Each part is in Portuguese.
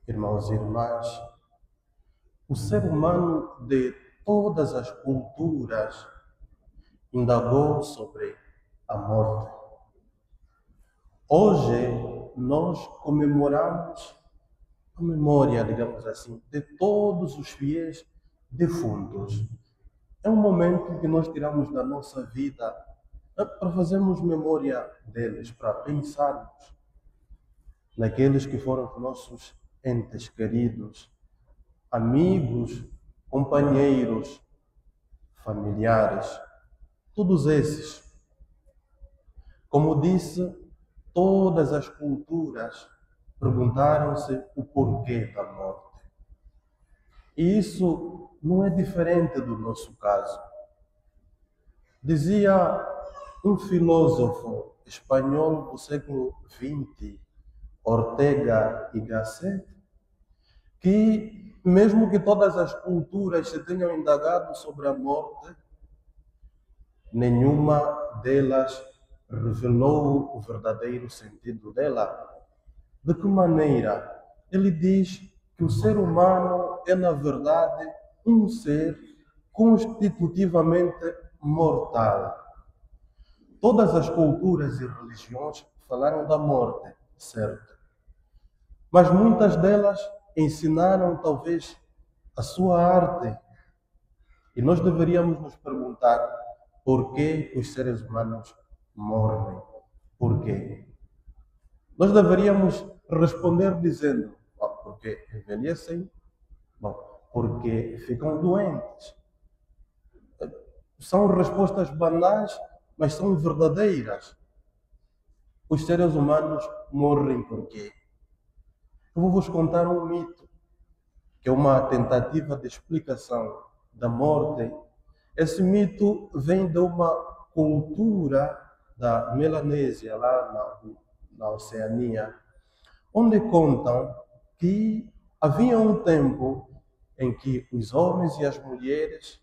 Irmãos e irmãs, o ser humano de todas as culturas indagou sobre a morte. Hoje nós comemoramos a memória, digamos assim, de todos os fiéis defuntos. É um momento que nós tiramos da nossa vida para fazermos memória deles, para pensarmos naqueles que foram os nossos entes queridos, amigos, companheiros, familiares, todos esses. Como disse, todas as culturas perguntaram-se o porquê da morte. E isso não é diferente do nosso caso. Dizia um filósofo espanhol do século XX, Ortega y Gasset, que mesmo que todas as culturas se tenham indagado sobre a morte, nenhuma delas revelou o verdadeiro sentido dela. De que maneira? Ele diz que o ser humano é, na verdade, um ser constitutivamente mortal. Todas as culturas e religiões falaram da morte, certo? Mas muitas delas ensinaram, talvez, a sua arte. E nós deveríamos nos perguntar por que os seres humanos morrem. Por quê? Nós deveríamos responder dizendo, porque envelhecem, porque ficam doentes. São respostas banais, mas são verdadeiras. Os seres humanos morrem por quê? Eu vou-vos contar um mito, que é uma tentativa de explicação da morte. Esse mito vem de uma cultura da Melanésia, lá na Oceania, onde contam que havia um tempo em que os homens e as mulheres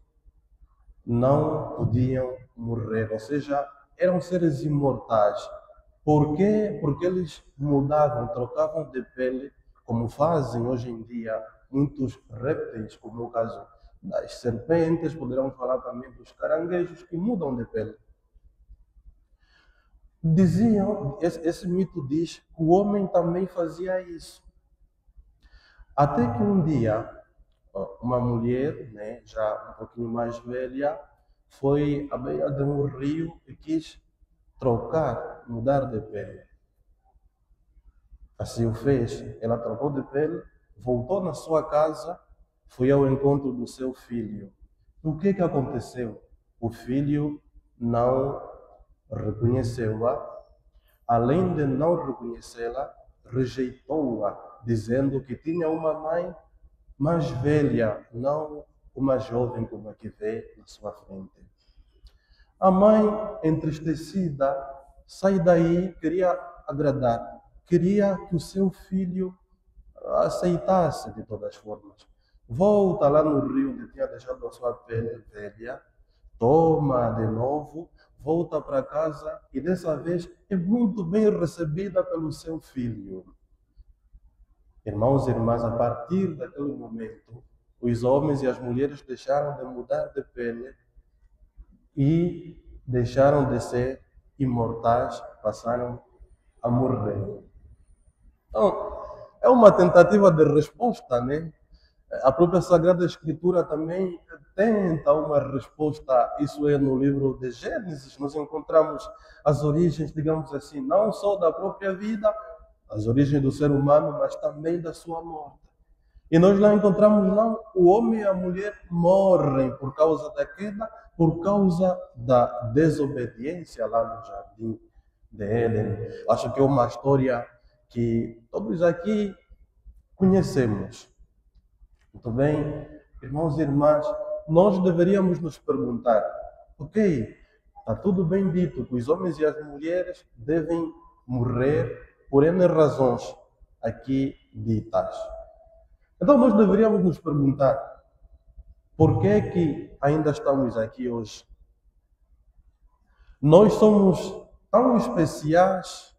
não podiam morrer, ou seja, eram seres imortais. Por quê? Porque eles mudavam, trocavam de pele, como fazem hoje em dia muitos répteis, como o caso das serpentes, poderemos falar também dos caranguejos que mudam de pele. Diziam, esse mito diz que o homem também fazia isso. Até que um dia, uma mulher, já um pouquinho mais velha, foi à beira de um rio e quis trocar, mudar de pele. Assim o fez. Ela trocou de pele, voltou na sua casa, foi ao encontro do seu filho. O que aconteceu? O filho não reconheceu-a. Além de não reconhecê-la, rejeitou-a, dizendo que tinha uma mãe mais velha, não uma jovem como a que vê na sua frente. A mãe, entristecida, sai daí, queria agradar, queria que o seu filho aceitasse de todas as formas. Volta lá no rio onde tinha deixado a sua pele velha, toma de novo, volta para casa e dessa vez é muito bem recebida pelo seu filho. Irmãos e irmãs, a partir daquele momento, os homens e as mulheres deixaram de mudar de pele e deixaram de ser imortais, passaram a morrer. Então, é uma tentativa de resposta, né? A própria Sagrada Escritura também tenta uma resposta. Isso é no livro de Gênesis, nós encontramos as origens, digamos assim, não só da própria vida, as origens do ser humano, mas também da sua morte. E nós lá encontramos, não, o homem e a mulher morrem por causa da queda, por causa da desobediência lá no jardim de Éden. Acho que é uma história que todos aqui conhecemos. Muito bem, irmãos e irmãs, nós deveríamos nos perguntar, ok, está tudo bem dito que os homens e as mulheres devem morrer por N razões aqui ditas. Então nós deveríamos nos perguntar, por que é que ainda estamos aqui hoje? Nós somos tão especiais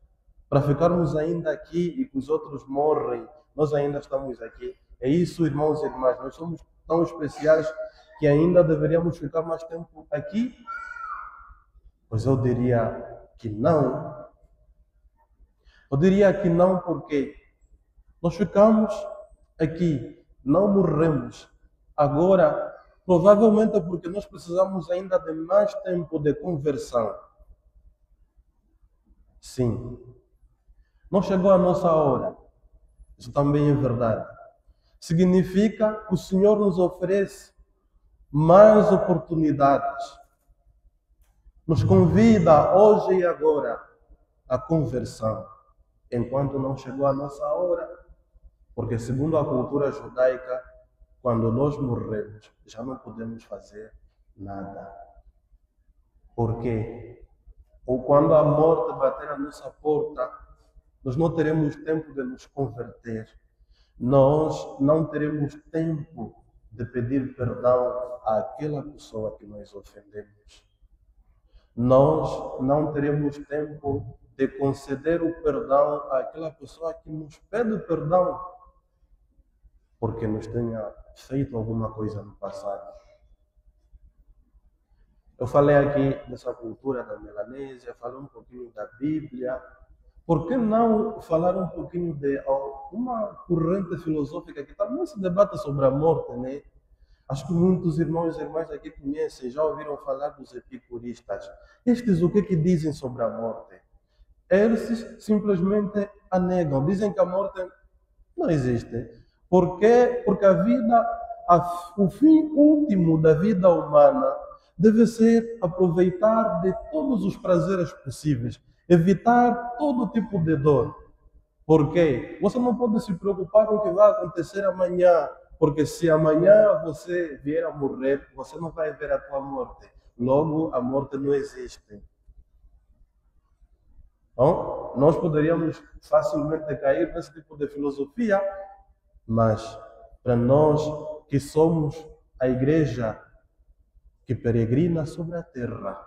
para ficarmos ainda aqui e que os outros morrem nós ainda estamos aqui. É isso, irmãos e irmãs, nós somos tão especiais que ainda deveríamos ficar mais tempo aqui? Pois eu diria que não. Eu diria que não porque nós ficamos aqui, não morremos. Agora, provavelmente é porque nós precisamos ainda de mais tempo de conversão. Sim. Não chegou a nossa hora. Isso também é verdade. Significa que o Senhor nos oferece mais oportunidades. Nos convida hoje e agora à conversão, enquanto não chegou a nossa hora. Porque segundo a cultura judaica, quando nós morremos, já não podemos fazer nada. Por quê? Ou quando a morte bater à nossa porta, nós não teremos tempo de nos converter. Nós não teremos tempo de pedir perdão àquela pessoa que nós ofendemos. Nós não teremos tempo de conceder o perdão àquela pessoa que nos pede perdão porque nos tenha feito alguma coisa no passado. Eu falei aqui dessa cultura da Melanésia, falei um pouquinho da Bíblia. Por que não falar um pouquinho de uma corrente filosófica que também se debate sobre a morte, né? Acho que muitos irmãos e irmãs aqui conhecem, já ouviram falar dos epicuristas. Estes o que dizem sobre a morte? Eles simplesmente a negam, dizem que a morte não existe. Por quê? Porque a vida, o fim último da vida humana deve ser aproveitar de todos os prazeres possíveis, evitar todo tipo de dor. Por quê? Você não pode se preocupar com o que vai acontecer amanhã, porque se amanhã você vier a morrer, você não vai ver a tua morte. Logo, a morte não existe. Então, nós poderíamos facilmente cair nesse tipo de filosofia, mas para nós que somos a igreja que peregrina sobre a terra,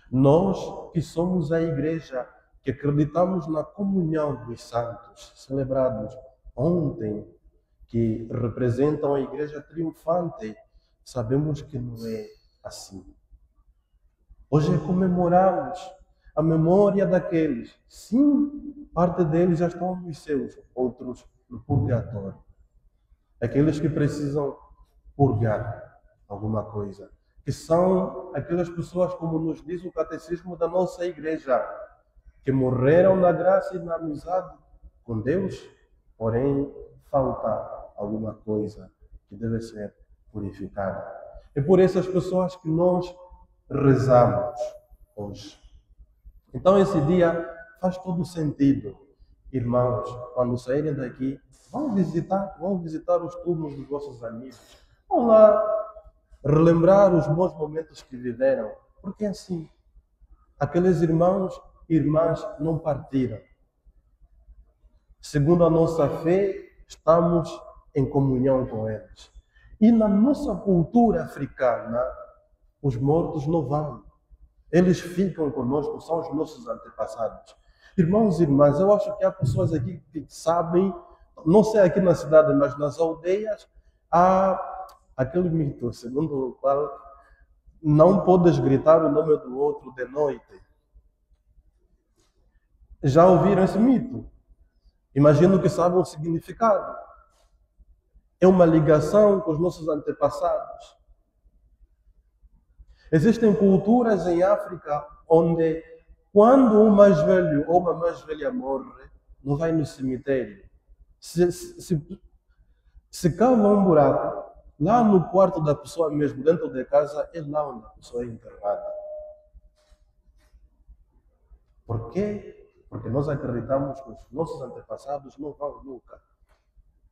nós que somos a igreja que acreditamos na comunhão dos santos, celebrados ontem, que representam a igreja triunfante, sabemos que não é assim. Hoje comemoramos a memória daqueles. Sim, parte deles já estão nos céus, outros no purgatório. Aqueles que precisam purgar alguma coisa. Que são aquelas pessoas, como nos diz o catecismo da nossa igreja, que morreram na graça e na amizade com Deus, porém falta alguma coisa que deve ser purificada. É por essas pessoas que nós rezamos hoje. Então esse dia faz todo sentido. Irmãos, quando saírem daqui, vão visitar os túmulos dos vossos amigos. Vão lá relembrar os bons momentos que viveram. Porque assim, aqueles irmãos e irmãs não partiram. Segundo a nossa fé, estamos em comunhão com eles. E na nossa cultura africana, os mortos não vão. Eles ficam conosco, são os nossos antepassados. Irmãos e irmãs, eu acho que há pessoas aqui que sabem, não sei aqui na cidade, mas nas aldeias, há aquele mito, segundo o qual não podes gritar o nome do outro de noite. Já ouviram esse mito? Imagino que sabem o significado. É uma ligação com os nossos antepassados. Existem culturas em África onde, quando um mais velho ou uma mais velha morre, não vai no cemitério. Se cava um buraco, lá no quarto da pessoa mesmo, dentro de casa, é lá onde a pessoa é enterrada. Por quê? Porque nós acreditamos que os nossos antepassados não vão nunca.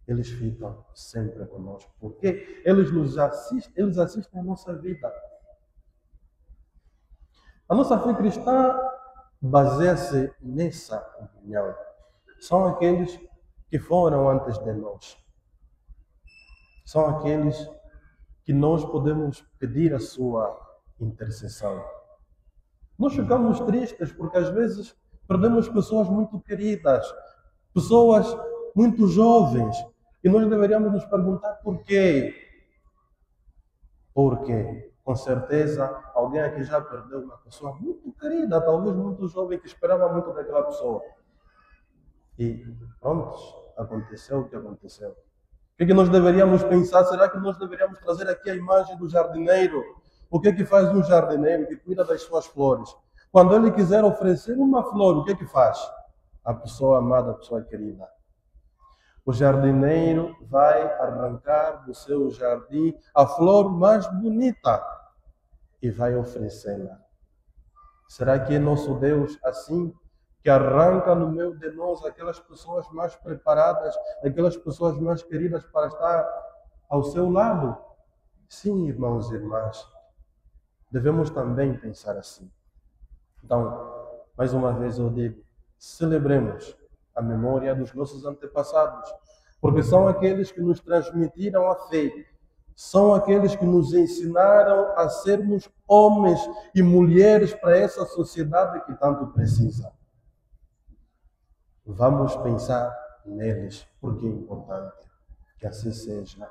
Eles ficam sempre conosco. Porque eles assistem a nossa vida. A nossa fé cristã baseia-se nessa opinião. São aqueles que foram antes de nós. São aqueles que nós podemos pedir a sua intercessão. Nós ficamos tristes porque às vezes perdemos pessoas muito queridas, pessoas muito jovens. E nós deveríamos nos perguntar por quê? Porque, com certeza, alguém aqui já perdeu uma pessoa muito querida, talvez muito jovem, que esperava muito daquela pessoa. E pronto, aconteceu o que aconteceu. O que nós deveríamos pensar? Será que nós deveríamos trazer aqui a imagem do jardineiro? O que faz um jardineiro que cuida das suas flores? Quando ele quiser oferecer uma flor, o que faz? A pessoa amada, a pessoa querida. O jardineiro vai arrancar do seu jardim a flor mais bonita e vai oferecê-la. Será que é nosso Deus assim, que arranca no meio de nós aquelas pessoas mais preparadas, aquelas pessoas mais queridas para estar ao seu lado? Sim, irmãos e irmãs, devemos também pensar assim. Então, mais uma vez eu digo, celebremos a memória dos nossos antepassados, porque são aqueles que nos transmitiram a fé, são aqueles que nos ensinaram a sermos homens e mulheres para essa sociedade que tanto precisa. Vamos pensar neles, porque é importante que assim seja.